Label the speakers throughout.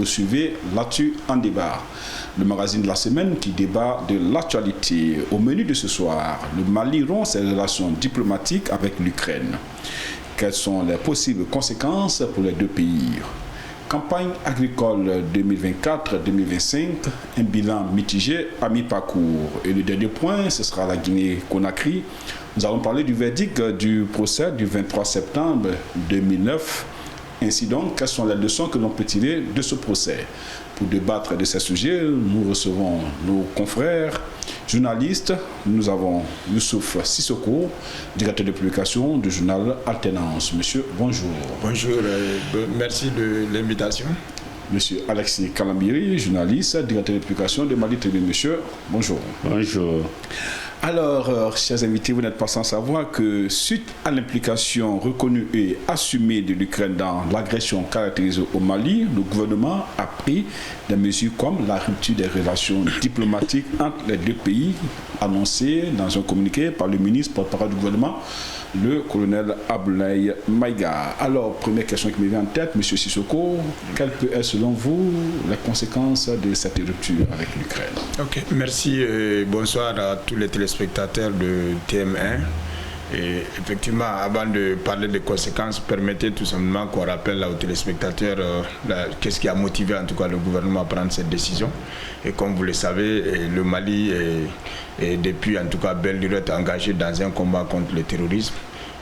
Speaker 1: vous suivez l'actu en débat. Le magazine de la semaine qui débat de l'actualité. Au menu de ce soir, le Mali rompt ses relations diplomatiques avec l'Ukraine. Quelles sont les possibles conséquences pour les deux pays? Campagne agricole 2024-2025, un bilan mitigé à mi-parcours. Et le dernier point, ce sera la Guinée-Conakry. Nous allons parler du verdict du procès du 23 septembre 2009. Ainsi donc, quelles sont les leçons que l'on peut tirer de ce procès? Pour débattre de ces sujets, nous recevons nos confrères journalistes. Nous avons Youssouf Sissoko, directeur de publication du journal Alternance. Monsieur, bonjour.
Speaker 2: Bonjour, merci de l'invitation.
Speaker 1: Monsieur Alexis Kalambiri, journaliste, directeur de publication de Mali TV. Monsieur, bonjour.
Speaker 3: Bonjour.
Speaker 1: Alors, chers invités, vous n'êtes pas sans savoir que suite à l'implication reconnue et assumée de l'Ukraine dans l'agression caractérisée au Mali, le gouvernement a pris des mesures comme la rupture des relations diplomatiques entre les deux pays, annoncée dans un communiqué par le ministre porte-parole du gouvernement, le colonel Abdoulaye Maïga. Alors, première question qui me vient en tête, M. Sissoko, quelles peuvent être selon vous les conséquences de cette rupture avec l'Ukraine?
Speaker 2: Ok, merci et bonsoir à tous les téléspectateurs de TM1. Et effectivement, avant de parler des conséquences, permettez tout simplement qu'on rappelle aux téléspectateurs qu'est-ce qui a motivé en tout cas le gouvernement à prendre cette décision. Et comme vous le savez, le Mali est depuis en tout cas belle lurette engagé dans un combat contre le terrorisme.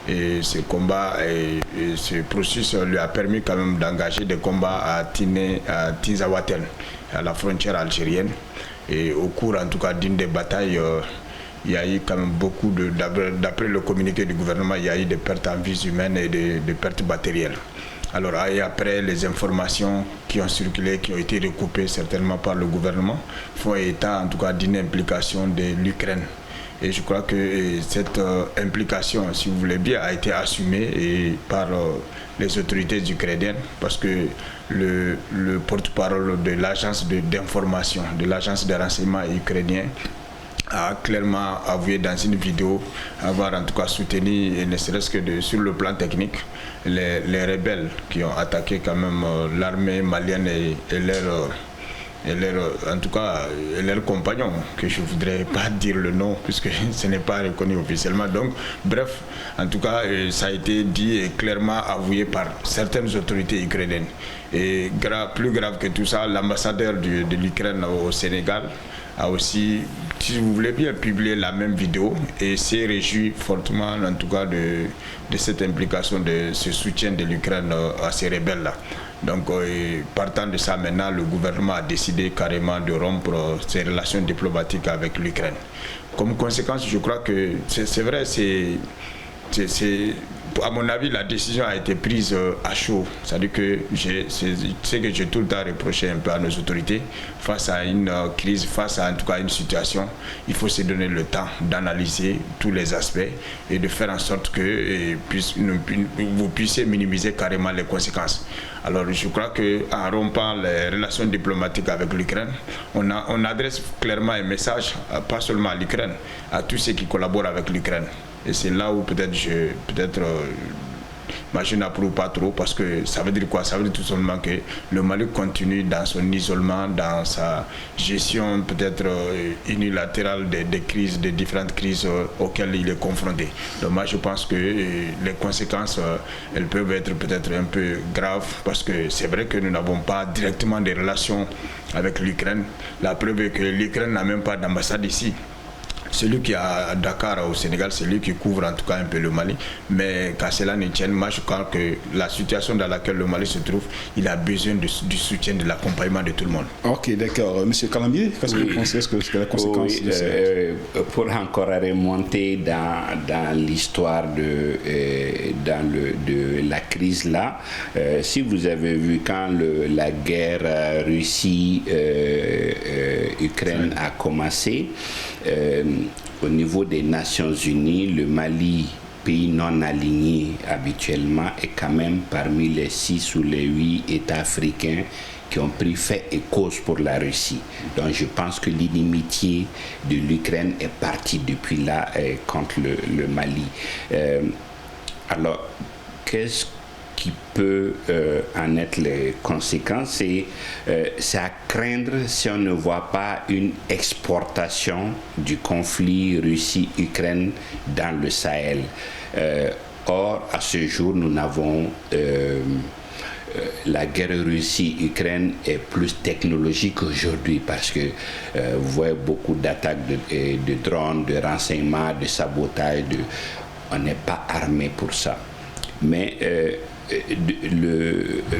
Speaker 2: Et ce combat et ce processus lui a permis quand même d'engager des combats à Tinzaouaten, à la frontière algérienne. Et au cours en tout cas d'une des batailles, il y a eu quand même beaucoup d'après le communiqué du gouvernement, il y a eu des pertes en vies humaines et des pertes matérielles. Alors et après, les informations qui ont circulé, qui ont été recoupées certainement par le gouvernement, font état en tout cas d'une implication de l'Ukraine. Et je crois que cette implication, si vous voulez bien, a été assumée par les autorités ukrainiennes, parce que le porte-parole de l'agence d'information, de l'agence de renseignement ukrainien, a clairement avoué dans une vidéo avoir en tout cas soutenu, et ne serait-ce que sur le plan technique, les rebelles qui ont attaqué quand même l'armée malienne et leurs compagnons, que je ne voudrais pas dire le nom puisque ce n'est pas reconnu officiellement. Donc, bref, en tout cas, ça a été dit et clairement avoué par certaines autorités ukrainiennes. Et plus grave que tout ça, l'ambassadeur de l'Ukraine au Sénégal a aussi, si vous voulez bien, publié la même vidéo et s'est réjoui fortement en tout cas de cette implication, de ce soutien de l'Ukraine à ces rebelles-là. Donc, partant de ça, maintenant, le gouvernement a décidé carrément de rompre ses relations diplomatiques avec l'Ukraine. Comme conséquence, je crois que c'est vrai, à mon avis, la décision a été prise à chaud. C'est-à-dire que c'est que j'ai tout le temps reproché un peu à nos autorités face à une crise, face à en tout cas une situation. Il faut se donner le temps d'analyser tous les aspects et de faire en sorte que vous puissiez minimiser carrément les conséquences. Alors je crois qu'en rompant les relations diplomatiques avec l'Ukraine, on adresse clairement un message, pas seulement à l'Ukraine, à tous ceux qui collaborent avec l'Ukraine. Et c'est là où peut-être je n'approuve pas trop, parce que ça veut dire quoi? Ça veut dire tout simplement que le Mali continue dans son isolement, dans sa gestion peut-être unilatérale des crises, des différentes crises auxquelles il est confronté. Donc moi je pense que les conséquences, elles peuvent être peut-être un peu graves, parce que c'est vrai que nous n'avons pas directement des relations avec l'Ukraine. La preuve est que l'Ukraine n'a même pas d'ambassade ici. Celui qui est à Dakar au Sénégal, c'est lui qui couvre en tout cas un peu le Mali. Mais qu'à cela ne tienne, moi je crois que la situation dans laquelle le Mali se trouve, il a besoin du soutien, de l'accompagnement de tout le monde.
Speaker 1: Ok, d'accord. Monsieur Kalambiri, qu'est-ce que vous pensez que la conséquence de ça?
Speaker 3: Pour encore remonter dans l'histoire de la crise là, si vous avez vu quand la guerre Russie-Ukraine a commencé, au niveau des Nations Unies, le Mali, pays non aligné habituellement, est quand même parmi les 6 ou les 8 États africains qui ont pris fait et cause pour la Russie. Donc je pense que l'inimitié de l'Ukraine est partie depuis là contre le Mali. Alors, qu'est-ce qui peut en être les conséquences, c'est à craindre si on ne voit pas une exportation du conflit Russie-Ukraine dans le Sahel. Or, à ce jour, nous n'avons la guerre Russie-Ukraine est plus technologique aujourd'hui parce que vous voyez beaucoup d'attaques de drones, de renseignements, de sabotage. On n'est pas armé pour ça. Mais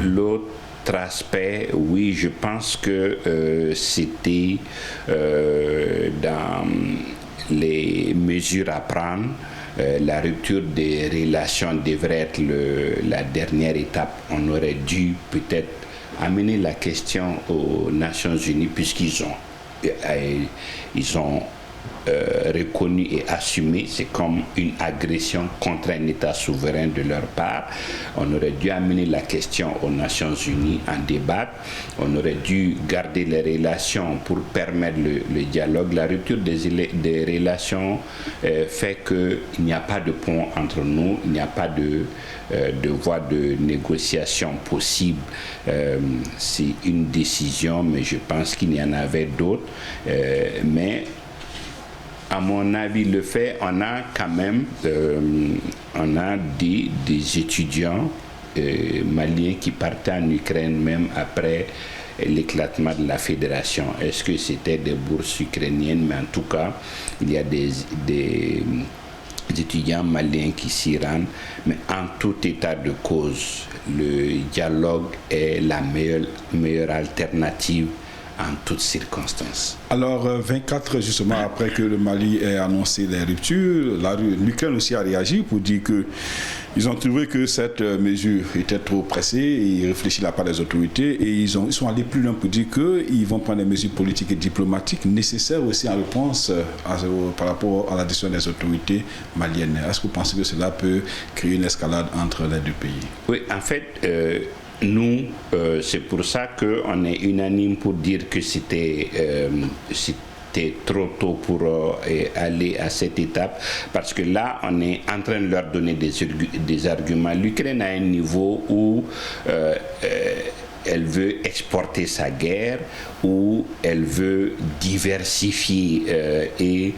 Speaker 3: l'autre aspect, oui, je pense que c'était dans les mesures à prendre. La rupture des relations devrait être la dernière étape. On aurait dû peut-être amener la question aux Nations Unies puisqu'ils ont reconnu et assumé, c'est comme une agression contre un État souverain de leur part. On aurait dû amener la question aux Nations Unies, en débattre. On aurait dû garder les relations pour permettre le dialogue. La rupture des relations fait qu'il n'y a pas de pont entre nous, il n'y a pas de voie de négociation possible. C'est une décision, mais je pense qu'il y en avait d'autres. Mais à mon avis, le fait, on a quand même des étudiants maliens qui partaient en Ukraine même après l'éclatement de la fédération. Est-ce que c'était des bourses ukrainiennes? Mais en tout cas, il y a des étudiants maliens qui s'y rendent. Mais en tout état de cause, le dialogue est la meilleure alternative en toutes circonstances.
Speaker 1: Alors, 24 justement après que le Mali ait annoncé les ruptures, l'Ukraine aussi a réagi pour dire qu'ils ont trouvé que cette mesure était trop pressée et ils réfléchissent de la part des autorités et ils sont allés plus loin pour dire qu'ils vont prendre des mesures politiques et diplomatiques nécessaires aussi en réponse par rapport à la décision des autorités maliennes. Est-ce que vous pensez que cela peut créer une escalade entre les deux pays?
Speaker 3: Oui, en fait, nous, c'est pour ça qu'on est unanime pour dire que c'était trop tôt pour aller à cette étape, parce que là, on est en train de leur donner des arguments. L'Ukraine a un niveau où elle veut exporter sa guerre, où elle veut diversifier, et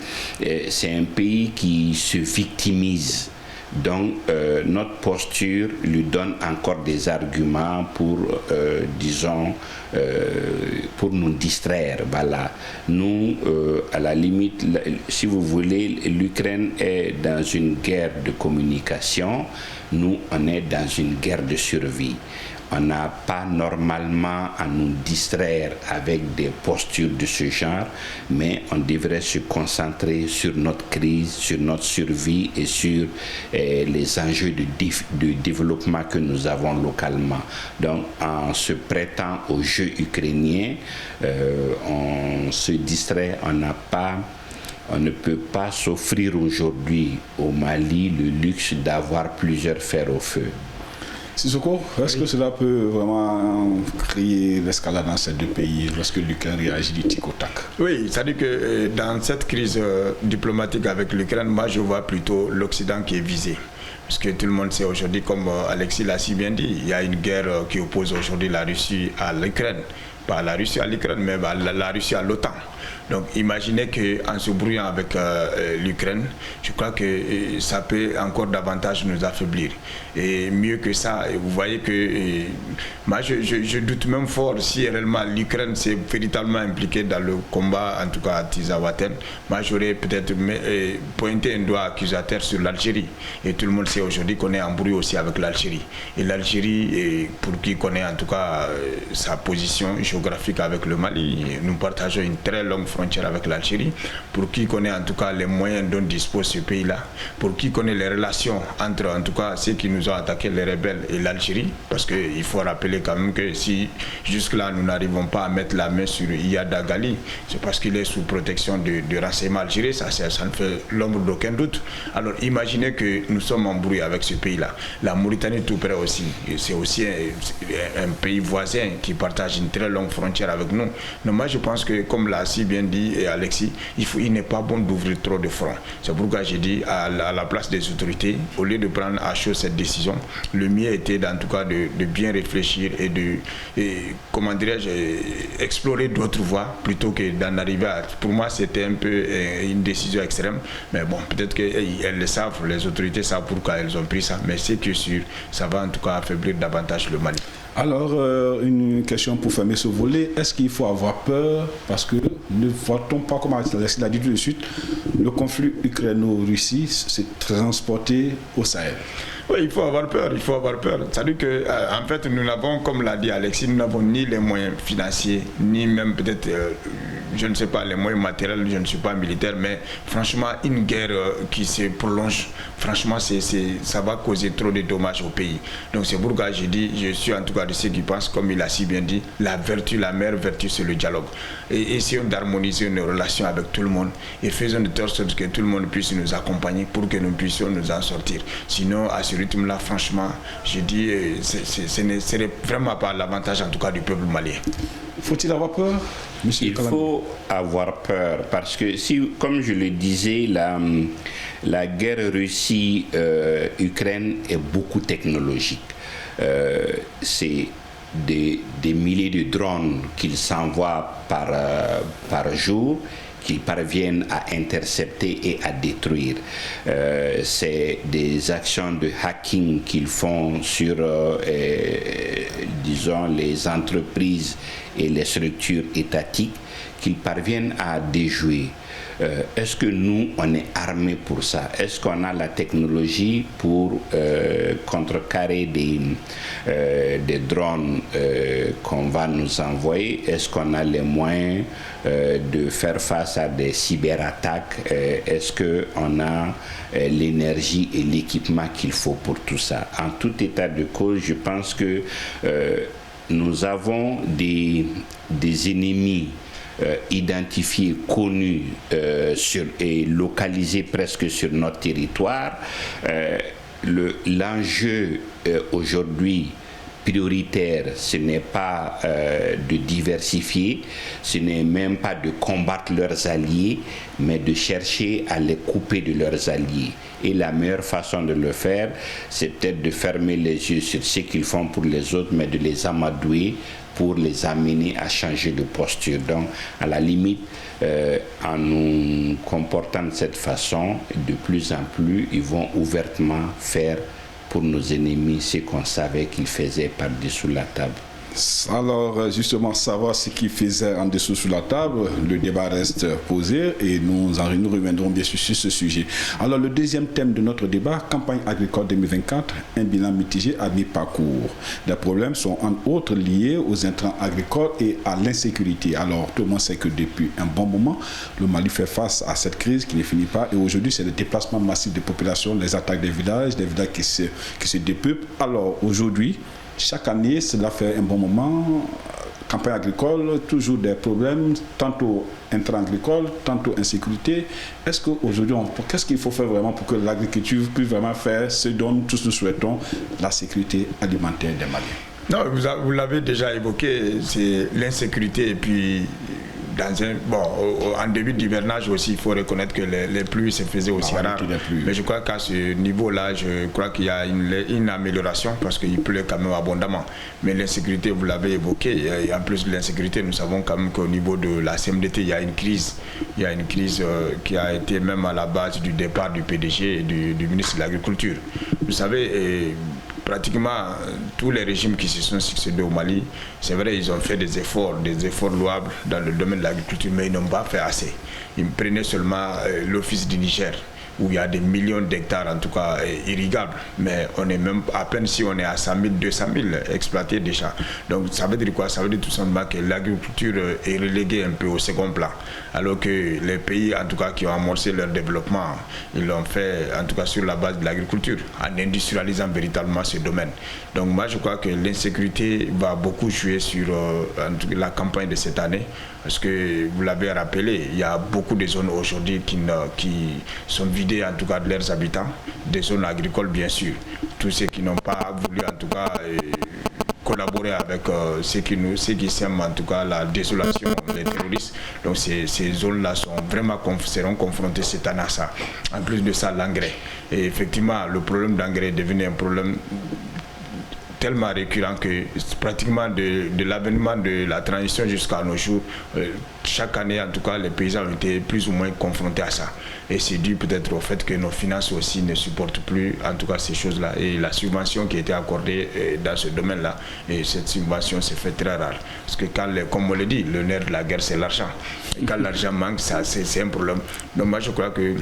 Speaker 3: c'est un pays qui se victimise. Donc, notre posture lui donne encore des arguments pour, pour nous distraire. Voilà. Nous, à la limite, si vous voulez, l'Ukraine est dans une guerre de communication. Nous, on est dans une guerre de survie. On n'a pas normalement à nous distraire avec des postures de ce genre, mais on devrait se concentrer sur notre crise, sur notre survie et sur les enjeux de développement que nous avons localement. Donc, en se prêtant au jeu ukrainien, on se distrait, on ne peut pas s'offrir aujourd'hui au Mali le luxe d'avoir plusieurs fers au feu.
Speaker 1: Sissoko, est-ce que cela peut vraiment créer l'escalade dans ces deux pays lorsque l'Ukraine réagit du tic au tac?
Speaker 2: Oui, c'est-à-dire que dans cette crise diplomatique avec l'Ukraine, moi je vois plutôt l'Occident qui est visé. Parce que tout le monde sait aujourd'hui, comme Alexis l'a si bien dit, il y a une guerre qui oppose aujourd'hui la Russie à l'Ukraine. Pas la Russie à l'Ukraine, mais la Russie à l'OTAN. Donc imaginez qu'en se brouillant avec l'Ukraine, je crois que ça peut encore davantage nous affaiblir. Et mieux que ça, vous voyez que moi je doute même fort si réellement l'Ukraine s'est véritablement impliquée dans le combat, en tout cas à Tizawaten. Moi j'aurais peut-être pointé un doigt accusateur sur l'Algérie. Et tout le monde sait aujourd'hui qu'on est en bruit aussi avec l'Algérie. Et l'Algérie, pour qui connaît en tout cas sa position géographique avec le Mali, nous partageons une très longue frontière avec l'Algérie, pour qui connaît en tout cas les moyens dont dispose ce pays-là, pour qui connaît les relations entre en tout cas ceux qui nous ont attaqué, les rebelles, et l'Algérie, parce qu'il faut rappeler quand même que si jusque-là nous n'arrivons pas à mettre la main sur Iyad Agali, c'est parce qu'il est sous protection de renseignements algériens, ça ne fait l'ombre d'aucun doute. Alors imaginez que nous sommes en bruit avec ce pays-là. La Mauritanie tout près aussi, c'est aussi un pays voisin qui partage une très longue donc frontière avec nous. Mais moi je pense que, comme l'a si bien dit Alexis, il n'est pas bon d'ouvrir trop de fronts. C'est pourquoi j'ai dit à la place des autorités, au lieu de prendre à chaud cette décision, le mieux était en tout cas de bien réfléchir et comment dirais-je, explorer d'autres voies plutôt que d'en arriver à... Pour moi c'était un peu une décision extrême, mais bon, peut-être qu'elles le savent, les autorités savent pourquoi elles ont pris ça, mais c'est que sûr, ça va en tout cas affaiblir davantage le Mali.
Speaker 1: Alors, une question pour fermer ce volet. Est-ce qu'il faut avoir peur? Parce que ne voit-on pas, comme Alexis l'a dit tout de suite, le conflit ukraino-russie s'est transporté au Sahel?
Speaker 2: Oui, il faut avoir peur, il faut avoir peur. C'est-à-dire que, en fait, nous n'avons, comme l'a dit Alexis, nous n'avons ni les moyens financiers, ni même peut-être, je ne sais pas, les moyens matériels, je ne suis pas militaire, mais franchement, une guerre qui se prolonge, franchement, ça va causer trop de dommages au pays. Donc c'est pourquoi je dis, je suis en tout cas de ceux qui pensent, comme il a si bien dit, la meilleure vertu, c'est le dialogue. Et essayons d'harmoniser nos relations avec tout le monde et faisons de telle sorte que tout le monde puisse nous accompagner pour que nous puissions nous en sortir. Sinon, à ce rythme-là, franchement, je dis, ce n'est vraiment pas l'avantage en tout cas du peuple malien.
Speaker 1: Faut-il avoir peur, monsieur
Speaker 3: Il faut avoir peur parce que, si, comme je le disais, la guerre Russie-Ukraine est beaucoup technologique. C'est des milliers de drones qu'ils s'envoient par jour, qu'ils parviennent à intercepter et à détruire. C'est des actions de hacking qu'ils font sur, disons, les entreprises et les structures étatiques qu'ils parviennent à déjouer. Est-ce que nous, on est armés pour ça? Est-ce qu'on a la technologie pour contrecarrer des drones qu'on va nous envoyer? Est-ce qu'on a les moyens de faire face à des cyberattaques? Est-ce qu'on a l'énergie et l'équipement qu'il faut pour tout ça? En tout état de cause, je pense que nous avons des ennemis identifiés, connus et localisés presque sur notre territoire. L'enjeu aujourd'hui prioritaire, ce n'est pas de diversifier, ce n'est même pas de combattre leurs alliés, mais de chercher à les couper de leurs alliés. Et la meilleure façon de le faire, c'est peut-être de fermer les yeux sur ce qu'ils font pour les autres, mais de les amadouer pour les amener à changer de posture. Donc, à la limite, en nous comportant de cette façon, de plus en plus, ils vont ouvertement faire pour nos ennemis ce qu'on savait qu'ils faisaient par-dessous la table.
Speaker 1: Alors, justement, savoir ce qu'ils faisaient en dessous sous la table, le débat reste posé et nous reviendrons bien sûr sur ce sujet. Alors, le deuxième thème de notre débat, campagne agricole 2024, un bilan mitigé à mi-parcours. Les problèmes sont entre autres liés aux intrants agricoles et à l'insécurité. Alors, tout le monde sait que depuis un bon moment, le Mali fait face à cette crise qui ne finit pas et aujourd'hui, c'est le déplacement massif des populations, les attaques des villages qui se dépeuplent. Alors, aujourd'hui, chaque année, cela fait un bon moment, campagne agricole, toujours des problèmes, tantôt intrants agricoles, tantôt insécurité. Est-ce qu'aujourd'hui, qu'est-ce qu'il faut faire vraiment pour que l'agriculture puisse vraiment faire ce dont tous nous souhaitons, la sécurité alimentaire des Maliens?
Speaker 2: Non, vous l'avez déjà évoqué, c'est l'insécurité et puis... en début d'hivernage aussi, il faut reconnaître que les pluies se faisaient aussi rares. Mais je crois qu'à ce niveau-là, je crois qu'il y a une amélioration parce qu'il pleut quand même abondamment. Mais l'insécurité, vous l'avez évoqué. Et en plus de l'insécurité, nous savons quand même qu'au niveau de la CMDT, il y a une crise. Il y a une crise qui a été même à la base du départ du PDG et du ministre de l'Agriculture. Vous savez, pratiquement tous les régimes qui se sont succédés au Mali, c'est vrai, ils ont fait des efforts louables dans le domaine de l'agriculture, mais ils n'ont pas fait assez. Ils prenaient seulement l'office du Niger, où il y a des millions d'hectares en tout cas irrigables, mais on est même à peine si on est à 100 000, 200 000 exploités déjà. Donc ça veut dire quoi? Ça veut dire tout simplement que l'agriculture est reléguée un peu au second plan, alors que les pays en tout cas qui ont amorcé leur développement, ils l'ont fait en tout cas sur la base de l'agriculture, en industrialisant véritablement ce domaine. Donc moi je crois que l'insécurité va beaucoup jouer sur la campagne de cette année, parce que vous l'avez rappelé, il y a beaucoup de zones aujourd'hui qui sont vidées en tout cas de leurs habitants, des zones agricoles bien sûr. Tous ceux qui n'ont pas voulu en tout cas collaborer avec ceux qui sèment en tout cas la désolation, les terroristes. Donc ces zones-là seront confrontées cette année à ça. En plus de ça, l'engrais. Et effectivement, le problème d'engrais est devenu un problème tellement récurrent que pratiquement de l'avènement de la transition jusqu'à nos jours, chaque année en tout cas les paysans ont été plus ou moins confrontés à ça. Et c'est dû peut-être au fait que nos finances aussi ne supportent plus en tout cas ces choses-là. Et la subvention qui a été accordée dans ce domaine-là, et cette subvention s'est fait très rare. Parce que comme on le dit, le nerf de la guerre c'est l'argent. Et quand l'argent manque, c'est un problème. Donc moi je crois que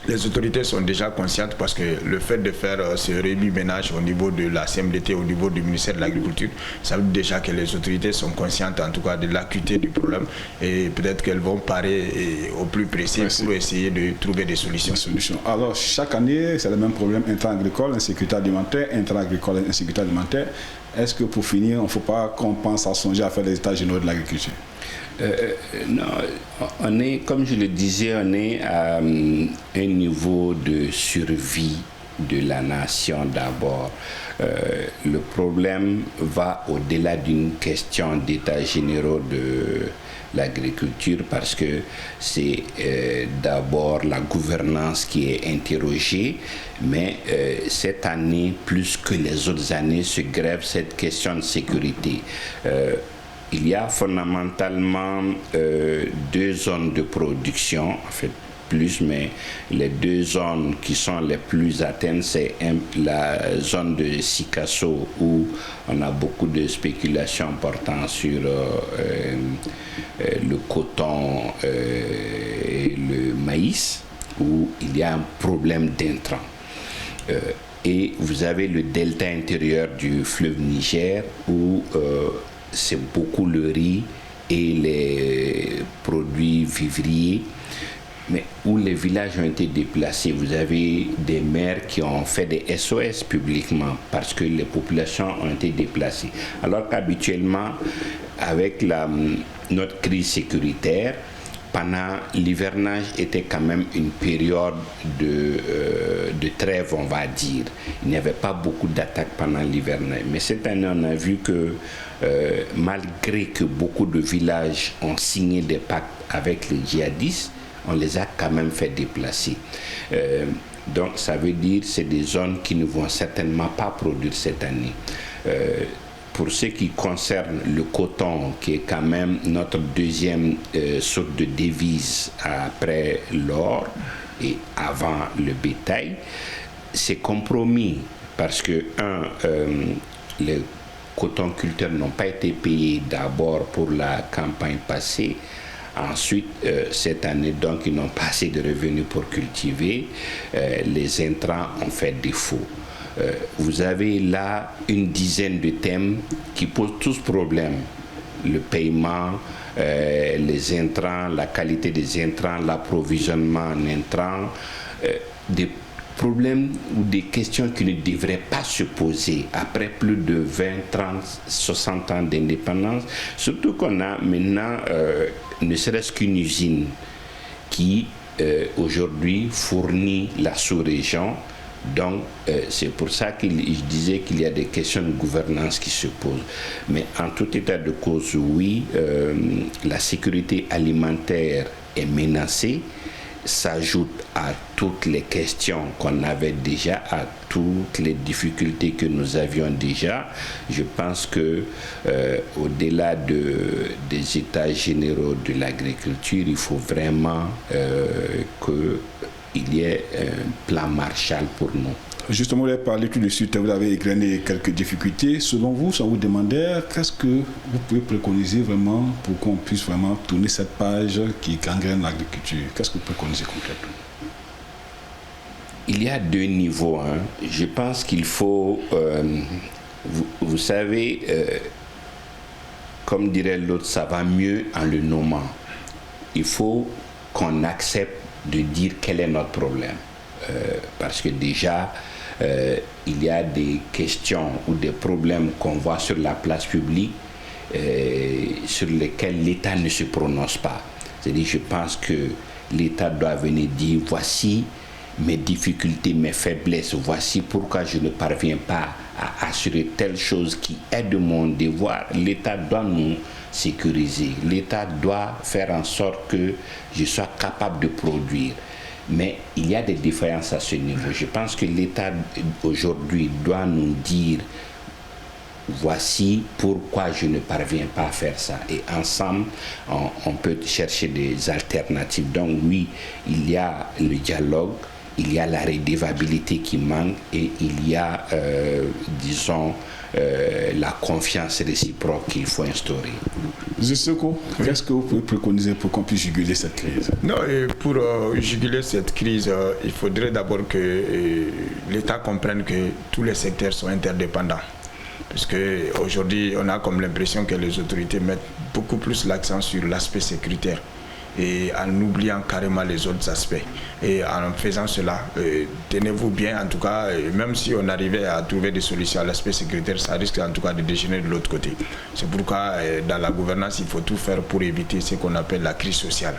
Speaker 2: les autorités sont déjà conscientes parce que le fait de faire ce remue-ménage au niveau de la CMDT, au niveau du ministère de l'Agriculture, ça veut dire déjà que les autorités sont conscientes en tout cas de l'acuité du problème et peut-être qu'elles vont parer au plus précis pour essayer de trouver des solutions.
Speaker 1: Alors chaque année, c'est le même problème intra-agricole, insécurité alimentaire, intra-agricole, insécurité alimentaire. Est-ce que pour finir, il ne faut pas qu'on pense à songer à faire les états généraux de l'agriculture?
Speaker 3: Non, on est, comme je le disais, on est à un niveau de survie de la nation d'abord. Le problème va au-delà d'une question d'état généraux de l'agriculture parce que c'est d'abord la gouvernance qui est interrogée, mais cette année, plus que les autres années, se grève cette question de sécurité. Il y a fondamentalement deux zones de production, en fait plus, mais les deux zones qui sont les plus atteintes, c'est la zone de Sikasso où on a beaucoup de spéculations portant sur le coton et le maïs, où il y a un problème d'intrants. Et vous avez le delta intérieur du fleuve Niger où c'est beaucoup le riz et les produits vivriers, mais où les villages ont été déplacés. Vous avez des maires qui ont fait des SOS publiquement parce que les populations ont été déplacées. Alors qu'habituellement, avec notre crise sécuritaire, pendant l'hivernage était quand même une période de trêve, on va dire. Il n'y avait pas beaucoup d'attaques pendant l'hivernage. Mais cette année, on a vu que malgré que beaucoup de villages ont signé des pactes avec les djihadistes, on les a quand même fait déplacer. Donc ça veut dire que c'est des zones qui ne vont certainement pas produire cette année. Pour ce qui concerne le coton, qui est quand même notre deuxième sorte de devise après l'or et avant le bétail, c'est compromis parce que, les cotonculteurs n'ont pas été payés d'abord pour la campagne passée. Ensuite, cette année, donc, ils n'ont pas assez de revenus pour cultiver. Les intrants ont fait défaut. Vous avez là une dizaine de thèmes qui posent tous problème. Le paiement, les intrants, la qualité des intrants, l'approvisionnement en intrants, des problèmes ou des questions qui ne devraient pas se poser après plus de 20, 30, 60 ans d'indépendance. Surtout qu'on a maintenant ne serait-ce qu'une usine qui aujourd'hui fournit la sous-région. Donc, c'est pour ça que je disais qu'il y a des questions de gouvernance qui se posent. Mais en tout état de cause, oui, la sécurité alimentaire est menacée, s'ajoute à toutes les questions qu'on avait déjà, à toutes les difficultés que nous avions déjà. Je pense que au-delà des états généraux de l'agriculture, il faut vraiment qu'il y ait un plan Marshall pour nous.
Speaker 1: Justement, vous avez parlé tout de suite, vous avez égrené quelques difficultés. Selon vous, sans vous demander, qu'est-ce que vous pouvez préconiser vraiment pour qu'on puisse vraiment tourner cette page qui gangrène l'agriculture? Qu'est-ce que vous préconisez concrètement?
Speaker 3: Il y a deux niveaux. Je pense qu'il faut, vous savez, comme dirait l'autre, ça va mieux en le nommant. Il faut qu'on accepte de dire quel est notre problème. Parce que déjà, il y a des questions ou des problèmes qu'on voit sur la place publique sur lesquels l'État ne se prononce pas. C'est-à-dire, je pense que l'État doit venir dire voici mes difficultés, mes faiblesses, voici pourquoi je ne parviens pas à assurer telle chose qui est de mon devoir, l'État doit nous sécuriser. L'État doit faire en sorte que je sois capable de produire. Mais il y a des défaillances à ce niveau. Je pense que l'État aujourd'hui doit nous dire voici pourquoi je ne parviens pas à faire ça. Et ensemble, on peut chercher des alternatives. Donc oui, il y a le dialogue, il y a la redevabilité qui manque et il y a, disons, la confiance réciproque qu'il faut instaurer.
Speaker 1: M. Soko, qu'est-ce que vous pouvez préconiser pour qu'on puisse juguler cette crise?
Speaker 2: Non, et pour juguler cette crise, il faudrait d'abord que l'État comprenne que tous les secteurs sont interdépendants. Parce qu'aujourd'hui, on a comme l'impression que les autorités mettent beaucoup plus l'accent sur l'aspect sécuritaire et en oubliant carrément les autres aspects. Et en faisant cela, tenez-vous bien, en tout cas, même si on arrivait à trouver des solutions à l'aspect sécuritaire, ça risque en tout cas de dégénérer de l'autre côté. C'est pourquoi dans la gouvernance, il faut tout faire pour éviter ce qu'on appelle la crise sociale.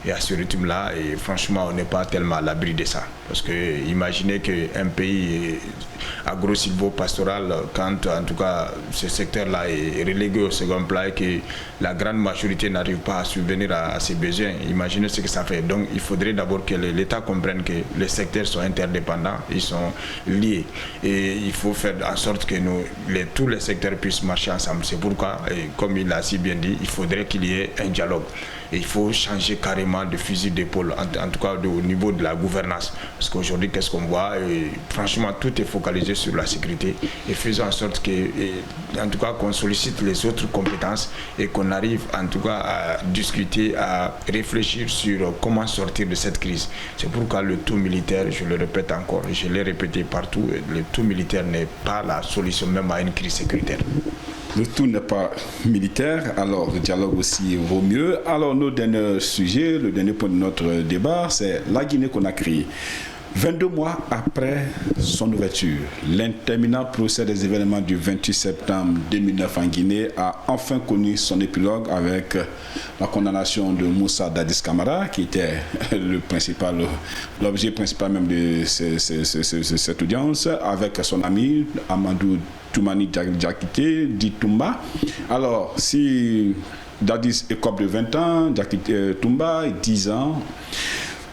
Speaker 2: Et à ce rythme-là, franchement, on n'est pas tellement à l'abri de ça. Parce que imaginez qu'un pays agro-silvo-pastoral, quand en tout cas ce secteur-là est relégué au second plan et que la grande majorité n'arrive pas à subvenir à ses besoins, imaginez ce que ça fait. Donc il faudrait d'abord que l'État comprenne que les secteurs sont interdépendants, ils sont liés. Et il faut faire en sorte que tous les secteurs puissent marcher ensemble. C'est pourquoi, comme il a si bien dit, il faudrait qu'il y ait un dialogue. Et il faut changer carrément de fusil d'épaule, en tout cas au niveau de la gouvernance. Parce qu'aujourd'hui, qu'est-ce qu'on voit? Franchement, tout est focalisé sur la sécurité. Et faisons en sorte en tout cas, qu'on sollicite les autres compétences et qu'on arrive en tout cas à discuter, à réfléchir sur comment sortir de cette crise. C'est pourquoi le tout militaire, je le répète encore, je l'ai répété partout, le tout militaire n'est pas la solution même à une crise sécuritaire.
Speaker 1: Le tout n'est pas militaire, alors le dialogue aussi vaut mieux. Alors, nos derniers sujets, le dernier point de notre débat, c'est la Guinée-Conakry. 22 mois après son ouverture, l'interminable procès des événements du 28 septembre 2009 en Guinée a enfin connu son épilogue avec la condamnation de Moussa Dadis Camara, qui était l'objet principal même de cette audience, avec son ami Amadou Toumani Diakité, dit Toumba. Alors, si Dadis écope de 20 ans, Toumba 10 ans,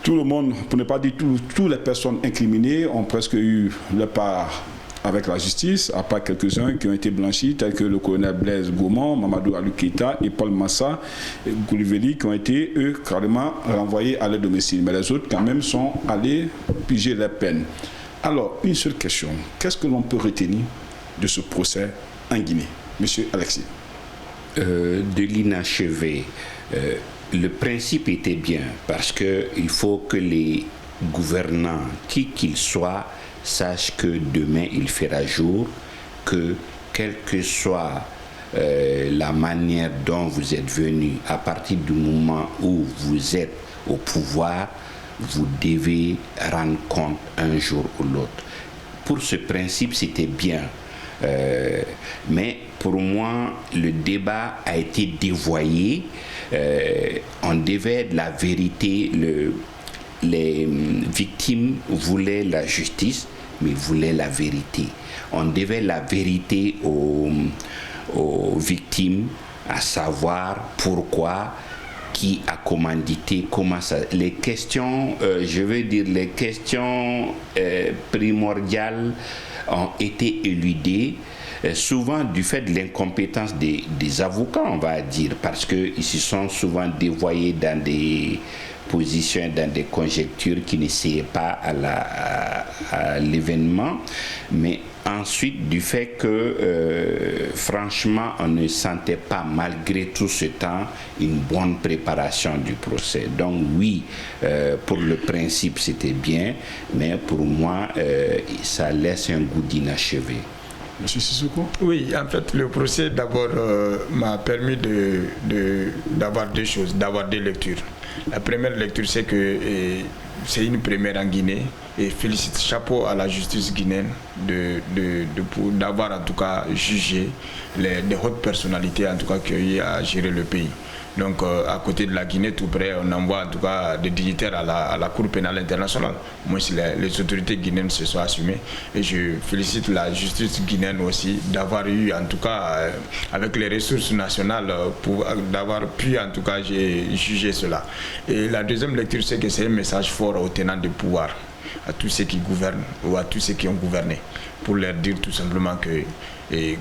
Speaker 1: tout le monde, pour ne pas dire toutes les personnes incriminées, ont presque eu leur part avec la justice, à part quelques-uns qui ont été blanchis, tels que le colonel Blaise Gaumont, Mamadou Alou Keita et Paul Massa Gouliveli, qui ont été, eux, carrément renvoyés à leur domicile. Mais les autres, quand même, sont allés piger leur peine. Alors, une seule question. Qu'est-ce que l'on peut retenir de ce procès en Guinée? Monsieur Alexis.
Speaker 3: De l'inachevé. Le principe était bien parce qu'il faut que les gouvernants, qui qu'ils soient, sachent que demain il fera jour, que quelle que soit la manière dont vous êtes venu, à partir du moment où vous êtes au pouvoir, vous devez rendre compte un jour ou l'autre. Pour ce principe, c'était bien. Mais pour moi, le débat a été dévoyé. On devait de la vérité. Les victimes voulaient la justice, mais voulaient la vérité. On devait la vérité aux victimes, à savoir pourquoi, qui a commandité, comment ça. Les questions, les questions primordiales ont été éludées, souvent du fait de l'incompétence des avocats, on va dire, parce qu'ils se sont souvent dévoyés dans des positions, dans des conjectures qui n'essayaient pas à l'événement, mais ensuite du fait que franchement on ne sentait pas malgré tout ce temps une bonne préparation du procès. Donc oui, pour le principe c'était bien, mais pour moi ça laisse un goût d'inachevé.
Speaker 1: Monsieur Sissoko?
Speaker 2: Oui, en fait, le procès d'abord m'a permis d'avoir deux choses, d'avoir deux lectures. La première lecture, c'est que c'est une première en Guinée et félicite, chapeau à la justice guinéenne d'avoir en tout cas jugé les hautes personnalités en tout cas qui ont eu à gérer le pays. Donc à côté de la Guinée, tout près, on envoie en tout cas des dignitaires à la Cour pénale internationale. Moi, si les autorités guinéennes se sont assumées, et je félicite la justice guinéenne aussi d'avoir eu en tout cas avec les ressources nationales d'avoir pu en tout cas juger cela. Et la deuxième lecture, c'est que c'est un message fort aux tenants de pouvoir, à tous ceux qui gouvernent ou à tous ceux qui ont gouverné, pour leur dire tout simplement que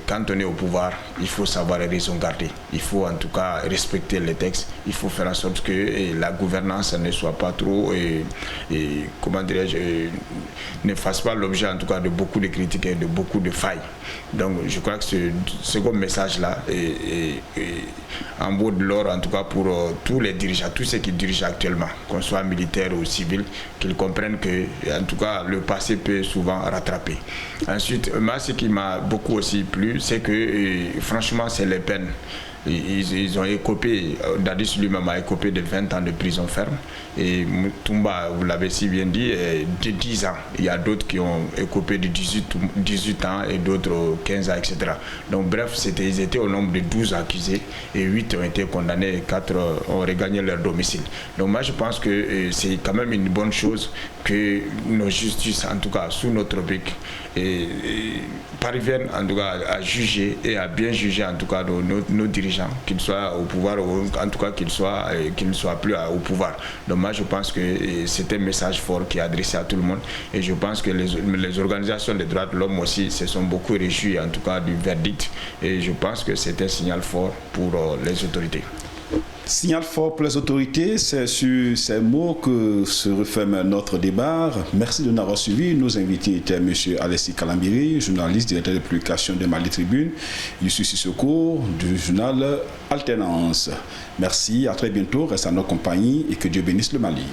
Speaker 2: quand on est au pouvoir, il faut savoir raison garder. Il faut en tout cas respecter les textes. Il faut faire en sorte que la gouvernance ne soit pas trop, comment dirais-je, ne fasse pas l'objet en tout cas de beaucoup de critiques et de beaucoup de failles. Donc je crois que ce second message-là est en vaut de l'or en tout cas pour tous les dirigeants, tous ceux qui dirigent actuellement, qu'on soit militaire ou civil, qu'ils comprennent que en tout cas le passé peut souvent rattraper. Ensuite, moi, ce qui m'a beaucoup aussi plu, c'est que franchement c'est les peines. Ils ont écopé, Dadis lui-même a écopé de 20 ans de prison ferme, et Toumba, vous l'avez si bien dit, de 10 ans. Il y a d'autres qui ont écopé de 18 ans et d'autres 15 ans, etc. Donc bref, ils étaient au nombre de 12 accusés et 8 ont été condamnés et 4 ont regagné leur domicile. Donc moi je pense que c'est quand même une bonne chose que nos justices, en tout cas sous notre bec, parviennent en tout cas à juger et à bien juger en tout cas nos dirigeants, qu'ils soient au pouvoir ou en tout cas qu'ils ne soient plus au pouvoir. Donc moi je pense que c'est un message fort qui est adressé à tout le monde, et je pense que les organisations des droits de l'homme aussi se sont beaucoup réjouies en tout cas du verdict, et je pense que c'est un signal fort pour les autorités.
Speaker 1: Signal fort pour les autorités, c'est sur ces mots que se referme notre débat. Merci de nous avoir suivis. Nos invités étaient M. Alessi Kalambiri, journaliste, directeur de publication de Mali Tribune, Youssouf Sissoko du journal Alternance. Merci, à très bientôt, restez à nos compagnies et que Dieu bénisse le Mali.